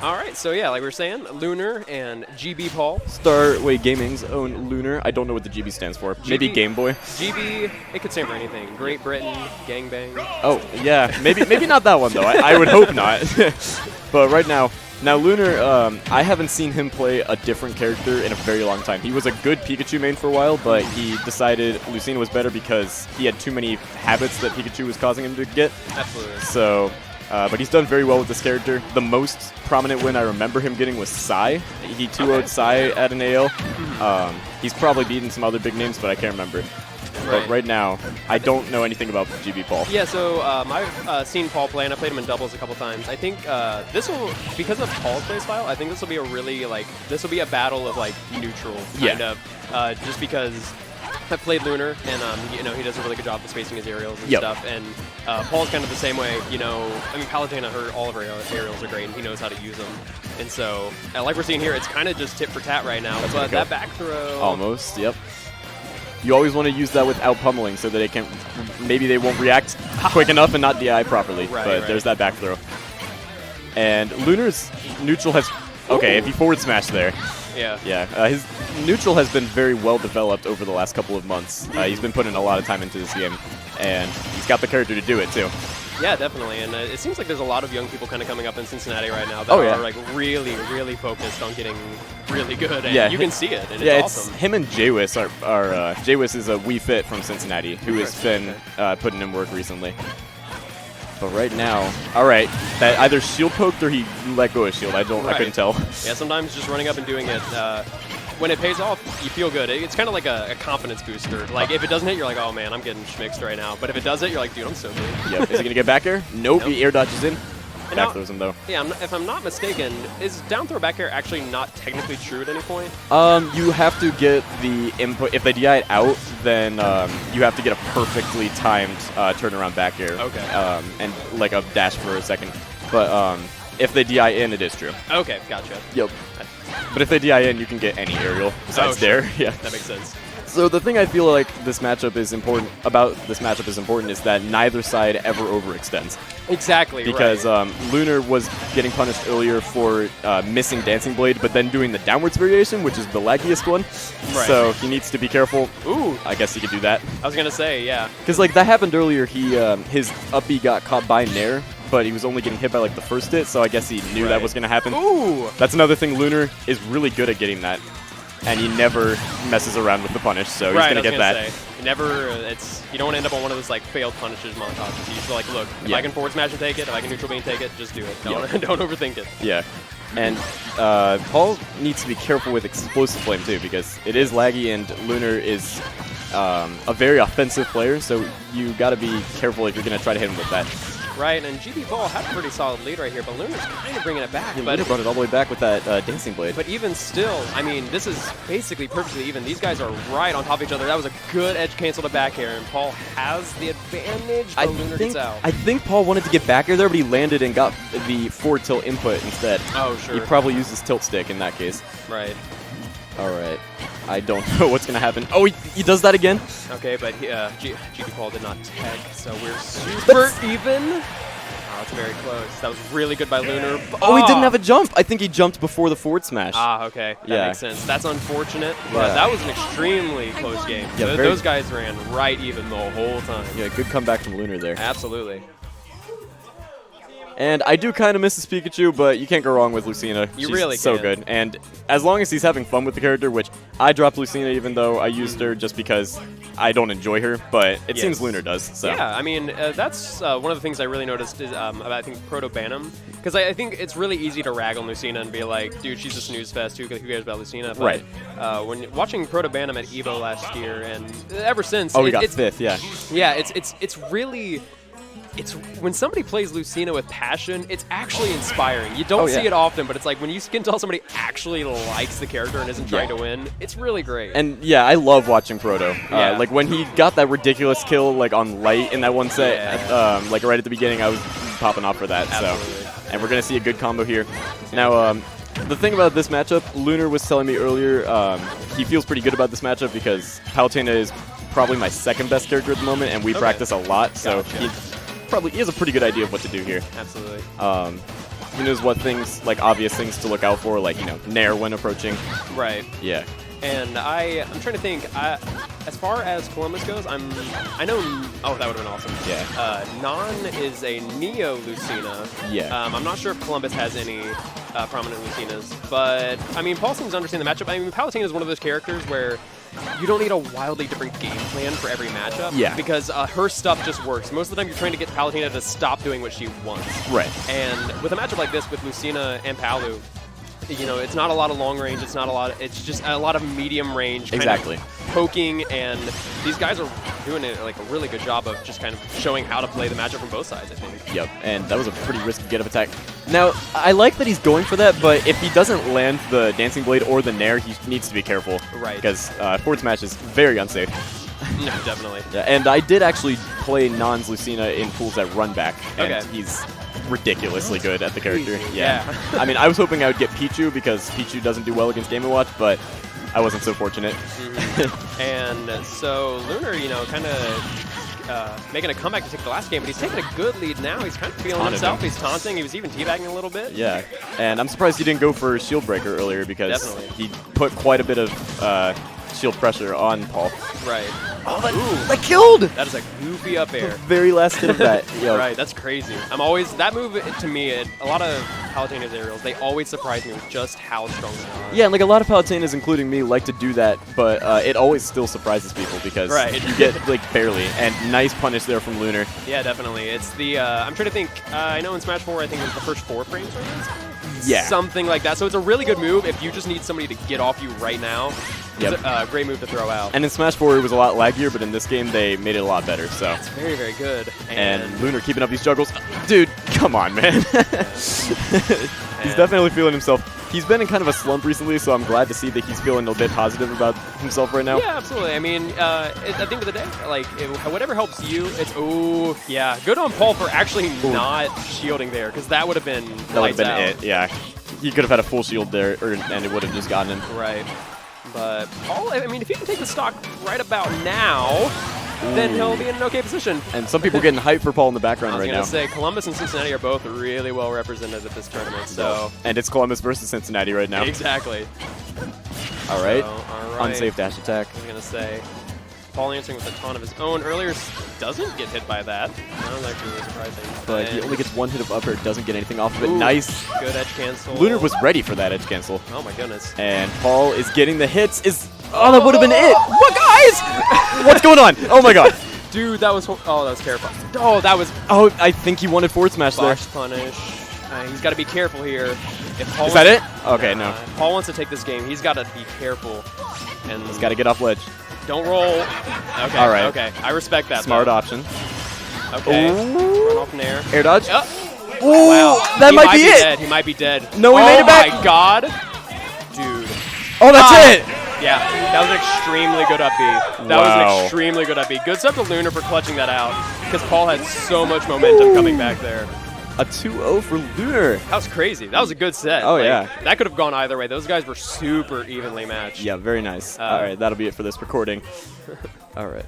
All right, so yeah, like we were saying, Lunar and GB Paul. Starway Gaming's own Lunar. I don't know what the GB stands for. Maybe Game Boy. GB, it could stand for anything. Great Britain, gangbang. Oh, yeah. Maybe not that one, though. I would hope not. But right now Lunar, I haven't seen him play a different character in a very long time. He was a good Pikachu main for a while, but he decided Lucina was better because he had too many habits that Pikachu was causing him to get. Absolutely. So... but he's done very well with this character. The most prominent win I remember him getting was Psy. He 2-0'd Psy at an AL. He's probably beaten some other big names, but I can't remember. But right now, I don't know anything about GB Paul. Yeah, so I've seen Paul play, and I played him in doubles a couple times. I think this will, because of Paul's play style, I think this will be a really, this will be a battle of, neutral, kind of. Just because I've played Lunar, and he does a really good job of spacing his aerials and stuff. And Paul's kind of the same way. I mean, Palutena, all of her aerials are great, and he knows how to use them. And so, like we're seeing here, it's kind of just tit for tat right now. But that back throw, almost, yep. You always want to use that without pummeling, so that it can maybe they won't react quick enough and not DI properly. But there's that back throw. And Lunar's neutral has if he forward smash there. Yeah. His neutral has been very well developed over the last couple of months. He's been putting a lot of time into this game, and he's got the character to do it too. Yeah, definitely. And it seems like there's a lot of young people kind of coming up in Cincinnati right now that are really, really focused on getting really good. And you can see it, and it's awesome. Him and Jaywis are Jaywis is a Wii Fit from Cincinnati who has been putting in work recently. But right now, all right, that either shield poked or he let go of shield. I couldn't tell. Yeah, sometimes just running up and doing it. When it pays off, you feel good. It's kind of like a confidence booster. Like, if it doesn't hit, you're like, oh man, I'm getting schmixed right now. But if it does hit, you're like, dude, I'm so good. Yep. Is he going to get back air? Nope. He air dodges in. Back throws him, though. Yeah, if I'm not mistaken, is down throw back air actually not technically true at any point? You have to get the input. If they DI it out, then you have to get a perfectly timed turnaround back air. Okay. And like a dash for a second. But if they DI in, it is true. Okay, gotcha. Yep. But if they DI in, you can get any aerial besides there. Yeah. That makes sense. So the thing I feel like this matchup is important is that neither side ever overextends. Exactly. Because Lunar was getting punished earlier for missing Dancing Blade, but then doing the downwards variation, which is the laggiest one. Right. So he needs to be careful. Ooh. I guess he could do that. I was gonna say, yeah. Because that happened earlier. He his up B got caught by Nair, but he was only getting hit by the first hit, so I guess he knew that was gonna happen. Ooh. That's another thing. Lunar is really good at getting that. And he never messes around with the punish, so he's going to get that. You don't want to end up on one of those failed punishes montages. You just like, look, if I can forward smash and take it, if I can neutral beam take it, just do it. Don't overthink it. Yeah. And Paul needs to be careful with Explosive Flame too, because it is laggy and Lunar is a very offensive player, so you got to be careful if you're going to try to hit him with that. Right, and GB Ball had a pretty solid lead right here, but Lunar's kind of bringing it back. Yeah, Lunar brought it all the way back with that Dancing Blade. But even still, I mean, this is basically perfectly even. These guys are right on top of each other. That was a good edge cancel to back air, and Paul has the advantage, but Lunar gets out. I think Paul wanted to get back air there, but he landed and got the forward tilt input instead. Oh, sure. He probably used his tilt stick in that case. Right. All right. I don't know what's going to happen. Oh, he does that again? Okay, but GB Paul did not tag, so we're super even. Oh, it's very close. That was really good by Lunar. Oh, he didn't have a jump. I think he jumped before the forward smash. Ah, okay. That makes sense. That's unfortunate, but that was an extremely close game. Yeah, those guys ran right even the whole time. Yeah, good comeback from Lunar there. Absolutely. And I do kind of miss his Pikachu, but you can't go wrong with Lucina. You She's really so can. good. And as long as he's having fun with the character, which I dropped Lucina even though I used her just because I don't enjoy her, but it seems Lunar does. So. Yeah, I mean, that's one of the things I really noticed is about, I think, Proto Bantam. Because I think it's really easy to rag on Lucina and be like, dude, she's a snooze fest. Who cares about Lucina? But, when watching Proto Bantam at EVO last year, and ever since. Oh, we got 5th, yeah. Yeah, it's really. When somebody plays Lucina with passion, it's actually inspiring. You don't see it often, but it's like when you can tell somebody actually likes the character and isn't trying to win, it's really great. And yeah, I love watching Proto. Like when he got that ridiculous kill on Light in that one set, right at the beginning, I was popping off for that. Absolutely. So, and we're gonna see a good combo here. Now, the thing about this matchup, Lunar was telling me earlier, he feels pretty good about this matchup because Palutena is probably my second best character at the moment, and we practice a lot. So he has a pretty good idea of what to do here. Absolutely. He knows what things, like obvious things to look out for, like, you know, Nair when approaching. Right. Yeah. And I'm trying to think. As far as Columbus goes, I know. Oh, that would have been awesome. Yeah. Non is a Neo Lucina. Yeah. I'm not sure if Columbus has any prominent Lucinas, but I mean, Paul seems to understand the matchup. I mean, Palutena is one of those characters where you don't need a wildly different game plan for every matchup. Yeah. Because her stuff just works. Most of the time, you're trying to get Palutena to stop doing what she wants. Right. And with a matchup like this with Lucina and Palu, you know, it's not a lot of long range. It's not a lot. It's just a lot of medium range. Exactly. Poking, and these guys are doing like a really good job of just kind of showing how to play the matchup from both sides, I think. Yep, and that was a pretty risky get-up attack. Now, I like that he's going for that, but if he doesn't land the Dancing Blade or the Nair, he needs to be careful. Right. Because forward smash is very unsafe. No, definitely. Yeah, and I did actually play Non's Lucina in pools at run back, and Okay. he's ridiculously good at the character. Crazy. Yeah. I mean, I was hoping I would get Pichu because Pichu doesn't do well against Game & Watch, but I wasn't so fortunate. And so Lunar, you know, kind of making a comeback to take the last game, but he's taking a good lead now. He's kind of feeling himself. He's taunting. He was even teabagging a little bit. Yeah, and I'm surprised he didn't go for Shield Breaker earlier because Definitely. he put quite a bit of shield pressure on Paul. Right. Oh, that killed! That is a goofy up air. Very last hit of that. Yo. Right, that's crazy. That move, to me, a lot of Palutena's aerials, they always surprise me with just how strong they are. Yeah, and like a lot of Palutenas, including me, like to do that, but it always still surprises people because you get like barely. And nice punish there from Lunar. Yeah, definitely. It's the, I'm trying to think, I know in Smash 4, I think it was the first 4 frames, right? Yeah. Something like that. So it's a really good move if you just need somebody to get off you right now. It's a great move to throw out. And in Smash 4, it was a lot laggier, but in this game, they made it a lot better. So it's very, very good. And Lunar keeping up these juggles. Dude, come on, man. He's definitely feeling himself. He's been in kind of a slump recently, so I'm glad to see that he's feeling a bit positive about himself right now. Yeah, absolutely. I mean, at the end of the day, like, whatever helps you, it's, yeah. Good on Paul for actually not shielding there, because that would have been lights out. It, yeah. He could have had a full shield there, and it would have just gotten him. Right. But Paul, I mean, if he can take the stock right about now, then he'll be in an okay position. And some people getting hyped for Paul in the background right now. I was going to say, Columbus and Cincinnati are both really well represented at this tournament. So. And it's Columbus versus Cincinnati right now. Exactly. All right. All right. Unsafe dash attack. I was going to say, Paul answering with a taunt of his own. Earlier doesn't get hit by that. That was actually really surprising. But he only gets one hit of up air, doesn't get anything off of it. Nice. Good edge cancel. Lunar was ready for that edge cancel. Oh my goodness. And Paul is getting the hits. Oh, that would have been it. What, guys? What's going on? Oh my god. Dude, that was terrifying. Oh, that was. Oh, I think he wanted forward smash there. Punish. He's got to be careful here. If Paul is that it? Okay, no. If Paul wants to take this game, he's got to be careful. And he's got to get off ledge. Don't roll. Okay. All right. Okay. I respect that. Smart option. Okay. Run off Nair. Air dodge. Ooh, wow. That might be it. Dead. He might be dead. No, he made it back. Oh my god. Dude. Oh, that's it. Yeah. That was an extremely good up B. That was an extremely good up B. Good stuff to Lunar for clutching that out because Paul had so much momentum coming back there. A 2-0 for Lunar. That was crazy. That was a good set. Oh, yeah. That could have gone either way. Those guys were super evenly matched. Yeah, very nice. All right, that'll be it for this recording. All right.